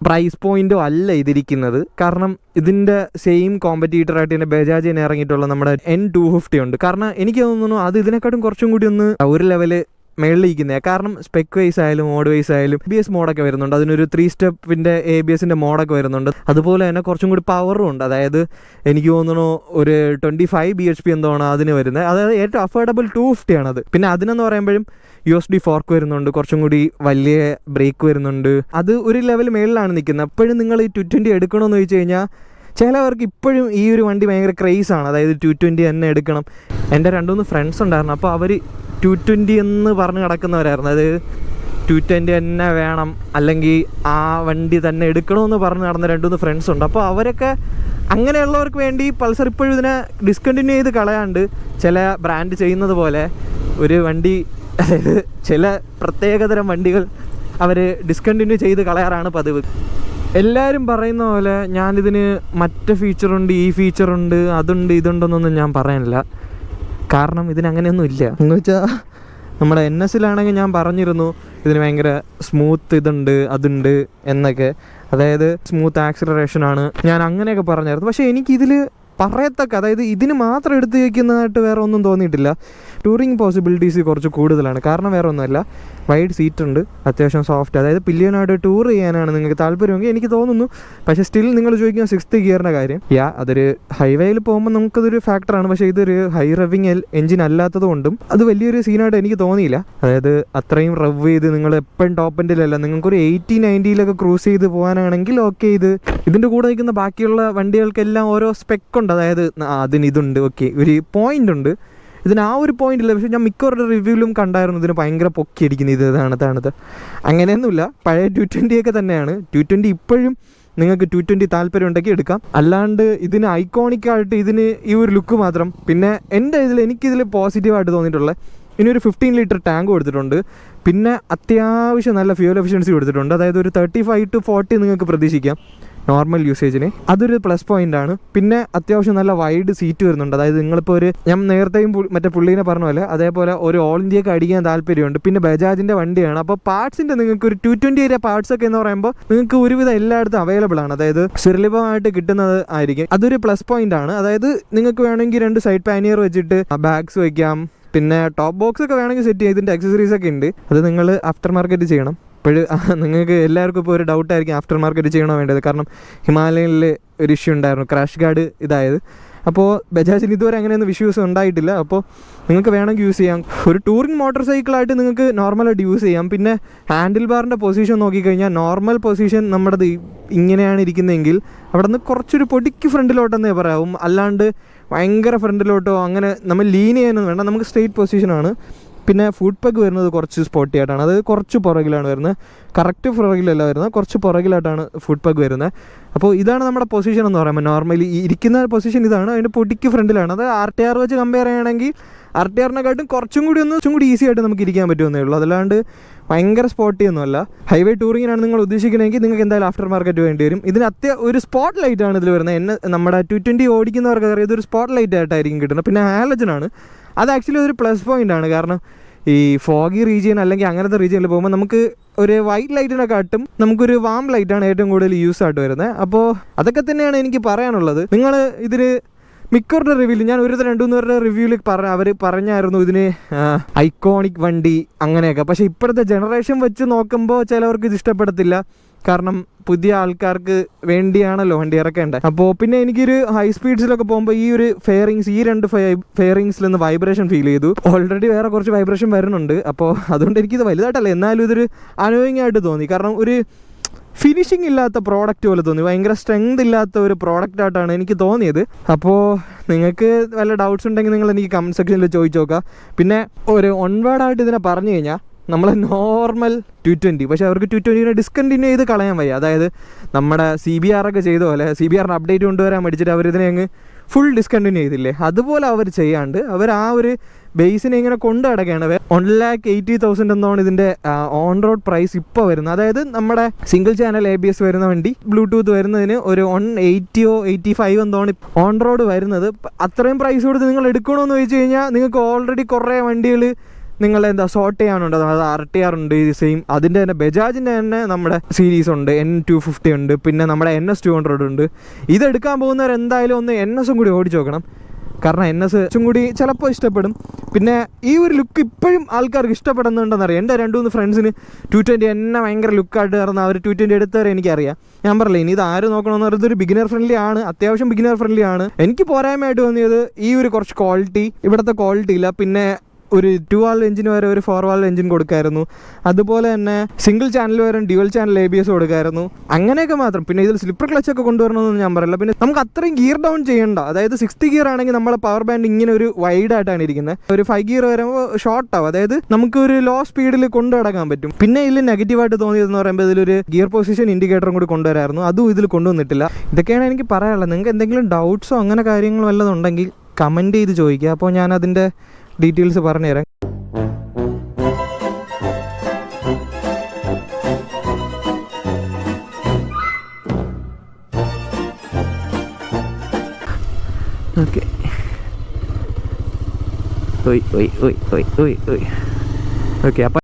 S1: പ്രൈസ് പോയിന്റോ അല്ല ഇതിരിക്കുന്നത്. കാരണം ഇതിൻ്റെ സെയിം കോമ്പറ്റീറ്ററായിട്ട് തന്നെ ബജാജ് തന്നെ ഇറങ്ങിയിട്ടുള്ള നമ്മുടെ N250 ഉണ്ട്. കാരണം എനിക്ക് തോന്നുന്നു അത് ഇതിനെക്കാട്ടും കുറച്ചും കൂടി ഒന്ന് ഒരു ലെവല് മേളിലിരിക്കുന്നത്. കാരണം സ്പെക്ക് വൈസ് ആയാലും മോഡ് വൈസ് ആയാലും ABS മോഡൊക്കെ വരുന്നുണ്ട്. അതിനൊരു 3 സ്റ്റെപ്പിൻ്റെ ABSൻ്റെ മോഡൊക്കെ വരുന്നുണ്ട്. അതുപോലെ തന്നെ കുറച്ചും കൂടി പവറും ഉണ്ട്. അതായത് എനിക്ക് തോന്നുന്നു ഒരു 25 bhp എന്തോണം അതിന് വരുന്നത്. അതായത് ഏറ്റവും അഫോർഡബിൾ 250 ആണത്. പിന്നെ അതിനെന്ന് പറയുമ്പോഴും USB ഫോർക്ക് വരുന്നുണ്ട്, കുറച്ചും കൂടി വലിയ ബ്രേക്ക് വരുന്നുണ്ട്. അത് ഒരു ലെവൽ മേളിലാണ് നിൽക്കുന്നത്. അപ്പോഴും നിങ്ങൾ ഈ 220 എടുക്കണമെന്ന് ചോദിച്ചു കഴിഞ്ഞാൽ ചിലവർക്ക് ഇപ്പോഴും ഈ ഒരു വണ്ടി ഭയങ്കര ക്രേസാണ്. അതായത് 220 തന്നെ എടുക്കണം. എൻ്റെ 2-3 ഫ്രണ്ട്സ് ഉണ്ടായിരുന്നു. അപ്പോൾ അവർ 220 എന്ന് പറഞ്ഞ് കിടക്കുന്നവരായിരുന്നു. അതായത് 220 തന്നെ വേണം, അല്ലെങ്കിൽ ആ വണ്ടി തന്നെ എടുക്കണമെന്ന് പറഞ്ഞ് നടന്ന 2-3 ഫ്രണ്ട്സ് ഉണ്ട്. അപ്പോൾ അവരൊക്കെ അങ്ങനെയുള്ളവർക്ക് വേണ്ടി പൾസർ ഇപ്പോഴും ഇതിനെ ഡിസ്കണ്ടിന്യൂ ചെയ്ത് കളയാണ്ട് ചില ബ്രാൻഡ് ചെയ്യുന്നത് പോലെ ഒരു വണ്ടി, അതായത് ചില പ്രത്യേകതരം വണ്ടികൾ അവർ ഡിസ്കണ്ടിന്യൂ ചെയ്ത് കളയാറാണ് പതിവ്. എല്ലാവരും പറയുന്ന പോലെ ഞാനിതിന് മറ്റേ ഫീച്ചറുണ്ട്, ഈ ഫീച്ചറുണ്ട്, അതുണ്ട്, ഇതുണ്ടെന്നൊന്നും ഞാൻ പറയാനില്ല. കാരണം ഇതിനങ്ങനെയൊന്നും ഇല്ല. എന്ന് വെച്ചാൽ നമ്മുടെ NS ഞാൻ പറഞ്ഞിരുന്നു ഇതിന് ഭയങ്കര സ്മൂത്ത് ഇതുണ്ട് അതുണ്ട് എന്നൊക്കെ. അതായത് സ്മൂത്ത് ആക്സിലറേഷനാണ്, ഞാൻ അങ്ങനെയൊക്കെ പറഞ്ഞായിരുന്നു. പക്ഷേ എനിക്കിതിൽ പറയത്തക്ക, അതായത് ഇതിന് മാത്രം എടുത്ത് വയ്ക്കുന്നതായിട്ട് വേറെ ഒന്നും തോന്നിയിട്ടില്ല. ടൂറിങ് പോസിബിലിറ്റീസ് കുറച്ച് കൂടുതലാണ്. കാരണം വേറെ ഒന്നുമല്ല, വൈഡ് സീറ്റ് ഉണ്ട്, അത്യാവശ്യം സോഫ്റ്റ്. അതായത് പില്ലിയനായിട്ട് ടൂർ ചെയ്യാനാണ് നിങ്ങൾക്ക് താല്പര്യമെങ്കിൽ എനിക്ക് തോന്നുന്നു. പക്ഷേ സ്റ്റിൽ നിങ്ങൾ ചോദിക്കുന്ന 6th ഗിയറിൻ്റെ കാര്യം, അതൊരു ഹൈവേയിൽ പോകുമ്പോൾ നമുക്കതൊരു ഫാക്ടറാണ്. പക്ഷേ ഇതൊരു ഹൈ റവിങ് എഞ്ചിൻ അല്ലാത്തത് കൊണ്ടും അത് വലിയൊരു സീനായിട്ട് എനിക്ക് തോന്നിയില്ല. അതായത് അത്രയും റവ് ചെയ്ത് നിങ്ങൾ എപ്പോഴും ടോപ്പ് എൻഡിലല്ല, നിങ്ങൾക്കൊരു 80-90 ക്രൂസ് ചെയ്ത് പോകാനാണെങ്കിൽ ഓക്കെ. ഇതിൻ്റെ കൂടെ നിൽക്കുന്ന ബാക്കിയുള്ള വണ്ടികൾക്കെല്ലാം ഓരോ സ്പെക്ക് ഉണ്ട്. അതായത് അതിന് ഇതുണ്ട്, ഓക്കെ, ഒരു പോയിൻ്റ് ഉണ്ട്. ഇതിന് ആ ഒരു പോയിന്റ് ഇല്ല. പക്ഷേ ഞാൻ മിക്കവരുടെ റിവ്യൂവിലും കണ്ടായിരുന്നു ഇതിന് ഭയങ്കര പൊക്കി അടിക്കുന്നത്. ഇത് തണുത്ത് അങ്ങനെയൊന്നുമില്ല, പഴയ 220 തന്നെയാണ്. 220 ഇപ്പോഴും നിങ്ങൾക്ക് 220 താല്പര്യം ഉണ്ടെങ്കിൽ എടുക്കാം. അല്ലാണ്ട് ഇതിന് ഐക്കോണിക്കായിട്ട് ഇതിന് ഈ ഒരു ലുക്ക് മാത്രം. പിന്നെ എനിക്കിതിൽ പോസിറ്റീവായിട്ട് തോന്നിയിട്ടുള്ളത് ഇനി ഒരു 15 ലിറ്റർ ടാങ്ക് കൊടുത്തിട്ടുണ്ട്. പിന്നെ അത്യാവശ്യം നല്ല ഫ്യൂൽ എഫിഷ്യൻസി കൊടുത്തിട്ടുണ്ട്. അതായത് ഒരു 35 to 40 നിങ്ങൾക്ക് പ്രതീക്ഷിക്കാം നോർമൽ യൂസേജിന്. അതൊരു പ്ലസ് പോയിന്റ് ആണ്. പിന്നെ അത്യാവശ്യം നല്ല വൈഡ് സീറ്റ് വരുന്നുണ്ട്. അതായത് നിങ്ങളിപ്പോൾ ഞാൻ നേരത്തെയും മറ്റേ പുള്ളീനെ പറഞ്ഞ പോലെ അതേപോലെ ഒരു ഓൾ ഇന്ത്യക്ക് അടിക്കാൻ താല്പര്യമുണ്ട്. പിന്നെ ബജാജിൻ്റെ വണ്ടിയാണ്. അപ്പോൾ പാർട്സിൻ്റെ നിങ്ങൾക്ക് ഒരു 220 പാർട്സ് ഒക്കെ എന്ന് പറയുമ്പോൾ നിങ്ങൾക്ക് ഒരുവിധം എല്ലായിടത്തും അവൈലബിൾ ആണ്. അതായത് സുലഭമായിട്ട് കിട്ടുന്നത് ആയിരിക്കും. അതൊരു പ്ലസ് പോയിന്റ് ആണ്. അതായത് നിങ്ങൾക്ക് വേണമെങ്കിൽ 2 സൈഡ് പാനിയർ വെച്ചിട്ട് ബാഗ്സ് വയ്ക്കാം. പിന്നെ ടോപ്പ് ബോക്സ് ഒക്കെ വേണമെങ്കിൽ സെറ്റ് ചെയ്യാം. ഇതിൻ്റെ അക്സസറീസ് ഒക്കെ ഉണ്ട്. അത് നിങ്ങൾ ആഫ്റ്റർ മാർക്കറ്റ് ചെയ്യണം. ഇപ്പോഴും നിങ്ങൾക്ക് എല്ലാവർക്കും ഇപ്പോൾ ഒരു ഡൗട്ടായിരിക്കും ആഫ്റ്റർ മാർക്കറ്റ് ചെയ്യണോ വേണ്ടത്. കാരണം ഹിമാലയനിൽ ഒരു ഇഷ്യൂ ഉണ്ടായിരുന്നു, ക്രാഷ് ഗാർഡ് ഇതായത്. അപ്പോൾ ബജാജിന് ഇതുവരെ അങ്ങനെയൊന്നും ഇഷ്യൂസ് ഉണ്ടായിട്ടില്ല. അപ്പോൾ നിങ്ങൾക്ക് വേണമെങ്കിൽ യൂസ് ചെയ്യാം. ഒരു ടൂറിംഗ് മോട്ടോർ സൈക്കിളായിട്ട് നിങ്ങൾക്ക് നോർമലായിട്ട് യൂസ് ചെയ്യാം. പിന്നെ ഹാൻഡിൽ ബാറിൻ്റെ പൊസിഷൻ നോക്കിക്കഴിഞ്ഞാൽ നോർമൽ പൊസിഷൻ നമ്മുടേത് ഇങ്ങനെയാണ് ഇരിക്കുന്നതെങ്കിൽ അവിടെ നിന്ന് കുറച്ചൊരു പൊടിക്ക് ഫ്രണ്ടിലോട്ടെന്നേ പറയാവും. അല്ലാണ്ട് ഭയങ്കര ഫ്രണ്ടിലോട്ടോ അങ്ങനെ നമ്മൾ ലീൻ ചെയ്യാനൊന്നും വേണ്ട. നമുക്ക് സ്ട്രെയിറ്റ് പൊസിഷനാണ്. പിന്നെ ഫുഡ് പെഗ് വരുന്നത് കുറച്ച് സ്പോട്ടി ആയിട്ടാണ്. അത് കുറച്ച് പുറകിലാണ് വരുന്നത്, കറക്റ്റ് പുറകിലല്ല വരുന്നത്, കുറച്ച് പുറകിലായിട്ടാണ് ഫുഡ് പെഗ് വരുന്നത്. അപ്പോൾ ഇതാണ് നമ്മുടെ പൊസിഷൻ എന്ന് പറയുമ്പോൾ. നോർമലി ഇരിക്കുന്ന പൊസിഷൻ ഇതാണ്, അതിൻ്റെ പൊടിക്ക് ഫ്രണ്ടിലാണ്. അത് RTR വെച്ച് കമ്പയർ ചെയ്യുകയാണെങ്കിൽ RTRനെക്കാട്ടും കുറച്ചും കൂടി ഈസി ആയിട്ട് നമുക്ക് ഇരിക്കാൻ പറ്റുമെന്നേ ഉള്ളൂ. അതല്ലാണ്ട് ഭയങ്കര സ്പോട്ടി ഒന്നുമല്ല. ഹൈവേ ടൂറിങ്ങിനാണ് നിങ്ങൾ ഉദ്ദേശിക്കുന്നതെങ്കിൽ നിങ്ങൾക്ക് എന്തായാലും ആഫ്റ്റർ മാർക്കറ്റ് വേണ്ടി വരും. ഇതിന് ഒരു സ്പോട്ട് ലൈറ്റാണ് ഇതിൽ വരുന്നത്. നമ്മുടെ 220 ഓടിക്കുന്നവർക്ക് അറിയാം, ഇതൊരു സ്പോട്ട് ലൈറ്റ് ആയിട്ടായിരിക്കും കിട്ടുന്നത്. പിന്നെ ഹാലജനാണ്. അത് ആക്ച്വലി ഒരു പ്ലസ് പോയിൻ്റ് ആണ്. കാരണം ഈ ഫോഗി റീജിയൻ അല്ലെങ്കിൽ അങ്ങനത്തെ റീജിയനിൽ പോകുമ്പോൾ നമുക്ക് ഒരു വൈറ്റ് ലൈറ്റിനെക്കാട്ടും നമുക്കൊരു വാം ലൈറ്റാണ് ഏറ്റവും കൂടുതൽ യൂസ് ആയിട്ട് വരുന്നത്. അപ്പോൾ അതൊക്കെ തന്നെയാണ് എനിക്ക് പറയാനുള്ളത്. നിങ്ങൾ ഇതിന് മിക്കവരുടെ റിവ്യൂവിൽ ഞാൻ ഒരു 2-3 പേരുടെ റിവ്യൂവിൽ അവർ പറഞ്ഞായിരുന്നു ഇതിന് ഐക്കോണിക് വണ്ടി അങ്ങനെയൊക്കെ. പക്ഷേ ഇപ്പോഴത്തെ ജനറേഷൻ വെച്ച് നോക്കുമ്പോൾ ചിലവർക്ക് ഇത് ഇഷ്ടപ്പെടത്തില്ല. കാരണം പുതിയ ആൾക്കാർക്ക് വേണ്ടിയാണല്ലോ വണ്ടി ഇറക്കേണ്ടത്. അപ്പോൾ പിന്നെ എനിക്കൊരു ഹൈ സ്പീഡ്സിലൊക്കെ പോകുമ്പോൾ ഈ ഒരു ഫെയറിങ്സ്, ഈ 2 ഫെയറിങ്സിൽ നിന്ന് വൈബ്രേഷൻ ഫീൽ ചെയ്തു. ഓൾറെഡി വേറെ കുറച്ച് വൈബ്രേഷൻ വരുന്നുണ്ട്. അപ്പോൾ അതുകൊണ്ട് എനിക്കിത് വലുതായിട്ടല്ല, എന്നാലും ഇതൊരു അനോയിങ് ആയിട്ട് തോന്നി. കാരണം ഒരു ഫിനിഷിംഗ് ഇല്ലാത്ത പ്രോഡക്റ്റ് പോലെ തോന്നി, ഭയങ്കര സ്ട്രെങ്ത് ഇല്ലാത്ത ഒരു പ്രോഡക്റ്റായിട്ടാണ് എനിക്ക് തോന്നിയത്. അപ്പോൾ നിങ്ങൾക്ക് വല്ല ഡൗട്ട്സ് ഉണ്ടെങ്കിൽ നിങ്ങൾ എനിക്ക് കമൻറ്റ് സെക്ഷനിൽ ചോദിച്ചു നോക്കാം. പിന്നെ ഒരു ഓൺവേർഡായിട്ട് ഇതിനെ പറഞ്ഞു കഴിഞ്ഞാൽ നമ്മൾ നോർമൽ 220, പക്ഷേ അവർക്ക് 220 ഡിസ്കണ്ടിന്യൂ ചെയ്ത് കളയാൻ വയ്യ. അതായത് നമ്മുടെ CBR ഒക്കെ ചെയ്ത പോലെ CBR അപ്ഡേറ്റ് കൊണ്ടുവരാൻ പഠിച്ചിട്ട് അവരിതിനെ അങ്ങ് ഫുൾ ഡിസ്കണ്ടിന്യൂ ചെയ്തില്ലേ, അതുപോലെ അവർ ചെയ്യാണ്ട് അവർ ആ ഒരു ബേസിനെ ഇങ്ങനെ കൊണ്ടു നടക്കുകയാണ്. 1,80,000 എന്നാണ് ഇതിൻ്റെ ഓൺ റോഡ് പ്രൈസ് ഇപ്പോൾ വരുന്നത്. അതായത് നമ്മുടെ സിംഗിൾ ചാനൽ ABS വരുന്ന വണ്ടി ബ്ലൂടൂത്ത് വരുന്നതിന് ഒരു 180 85 എന്താണ് ഓൺ റോഡ് വരുന്നത്. അത്രയും പ്രൈസ് കൊടുത്ത് നിങ്ങൾ എടുക്കണമെന്ന് ചോദിച്ചു കഴിഞ്ഞാൽ നിങ്ങൾക്ക് ഓൾറെഡി കുറേ വണ്ടികൾ നിങ്ങൾ സോർട്ട് ചെയ്യാനുണ്ട്. അതായത് RTR ഉണ്ട് സെയിം, അതിൻ്റെ തന്നെ ബജാജിൻ്റെ തന്നെ നമ്മുടെ സീരീസ് ഉണ്ട്, N250 ഉണ്ട്, പിന്നെ നമ്മുടെ NS200 ഉണ്ട്. ഇതെടുക്കാൻ പോകുന്നവർ എന്തായാലും ഒന്ന് NS കൂടി ഓടിച്ച് നോക്കണം. കാരണം NS കൂടി ചിലപ്പോൾ ഇഷ്ടപ്പെടും. പിന്നെ ഈ ഒരു ലുക്ക് ഇപ്പോഴും ആൾക്കാർക്ക് ഇഷ്ടപ്പെടുന്നുണ്ടെന്നറിയാം. എൻ്റെ 2-3 ഫ്രണ്ട്സിന് 220 എന്നെ ഭയങ്കര ലുക്കായിട്ട് കയറുന്ന അവർ 220 എടുത്തവരെ എനിക്കറിയാം. ഞാൻ പറഞ്ഞില്ല, ഇനി ഇത് ആര് നോക്കണമെന്ന് പറയുന്നത് ഒരു ബിഗിനർ ഫ്രണ്ട്ലി ആണ്, അത്യാവശ്യം ബിഗിനർ ഫ്രണ്ട്ലി ആണ്. എനിക്ക് പോരായ്മയായിട്ട് തോന്നിയത് ഈ ഒരു കുറച്ച് ക്വാളിറ്റി, ഇവിടുത്തെ ക്വാളിറ്റി ഇല്ല. പിന്നെ ഒരു 2 വാൾവ് എഞ്ചിന് വരെ ഒരു 4 വാൾവ് എഞ്ചിൻ കൊടുക്കായിരുന്നു. അതുപോലെ തന്നെ സിംഗിൾ ചാനൽ വരെ ഡ്യുവൽ ചാനൽ ABS കൊടുക്കായിരുന്നു. അങ്ങനെയൊക്കെ മാത്രം. പിന്നെ ഇതിൽ സ്ലിപ്പർ ക്ലച്ചൊക്കെ കൊണ്ടുവരണമെന്ന് ഞാൻ പറയില്ല. പിന്നെ നമുക്ക് അത്രയും ഗിയർ ഡൗൺ ചെയ്യണ്ട. അതായത് 6th ഗിയർ ആണെങ്കിൽ നമ്മളെ പവർ ബാൻഡ് ഇങ്ങനെ ഒരു വൈഡ് ആയിട്ടാണ് ഇരിക്കുന്നത്. ഒരു 5 ഗിയർ വരുമ്പോൾ ഷോർട്ട് ആവും. അതായത് നമുക്ക് ഒരു ലോ സ്പീഡിൽ കൊണ്ടു നടക്കാൻ പറ്റും. പിന്നെ ഇതിൽ നെഗറ്റീവായിട്ട് തോന്നിയതെന്ന് പറയുമ്പോൾ ഇതിലൊരു ഗിയർ പൊസിഷൻ ഇൻഡിക്കേറ്ററും കൂടി കൊണ്ടുവരായിരുന്നു. അതും ഇതിൽ കൊണ്ടുവന്നിട്ടില്ല. ഇതൊക്കെയാണ് എനിക്ക് പറയാനുള്ളത്. നിങ്ങൾക്ക് എന്തെങ്കിലും ഡൗട്ട്സോ അങ്ങനെ കാര്യങ്ങളോ വല്ലതും ഉണ്ടെങ്കിൽ കമൻറ്റ് ചെയ്ത് ചോദിക്കുക. അപ്പോൾ ഞാൻ അതിൻ്റെ ഡീറ്റെയിൽസ് പറഞ്ഞുതരാം. ഓക്കെ, ഓക്കെ അപ്പം